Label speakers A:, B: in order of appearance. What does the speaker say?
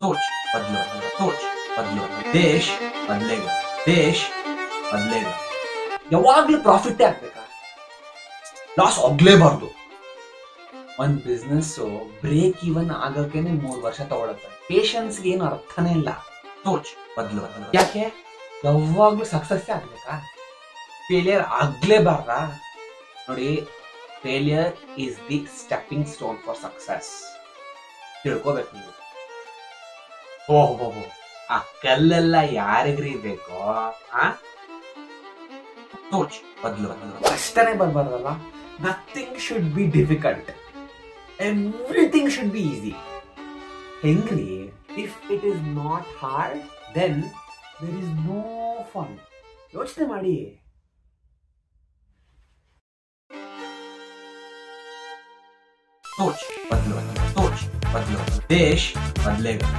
A: सोच बदलो सोच बदलो देश बदलेगा देश बदलेगा ಯಾವಾಗ್ಲೂ ಪ್ರಾಫಿಟ್ ಆಗ್ಬೇಕಾ ಲಾಸ್ ಆಗ್ಲೇಬಾರ್ದು ಒಂದ್ ಬಿಸ್ನೆಸ್ ಬ್ರೇಕ್ ಇವನ್ ಆಗಕ್ಕೇನೆ 3 ವರ್ಷ ತಗೊಳುತ್ತೆ ಪೇಷನ್ಸ್ಗೆ ಏನು ಅರ್ಥನೇ ಇಲ್ಲ ಸೋಚ್ ಬದಲು ಯಾಕೆ ಯಾವಾಗ್ಲೂ ಸಕ್ಸಸ್ ಆಗ್ಬೇಕಾ ಫೇಲಿಯರ್ ಆಗ್ಲೇಬಾರ್ದಾ ನೋಡಿ failure is the stepping stone for success ತಿಳ್ಕೋಬೇಕು ನೀವು ಓಹೋ ಆ ಕಲ್ಲೆಲ್ಲ ಯಾರಿಗ್ರಿ ಬೇಕೋ ಸೋಚ್ ಬದಲು ಅಷ್ಟನೇ ಬರ್ಬಾರ್ದಲ್ಲ nothing should be difficult everything should be easy ಹೆಂಗ್ರಿ if it is not hard then there is no fun ಯೋಚನೆ ಮಾಡಿ सोच बदलो देश बदलेगा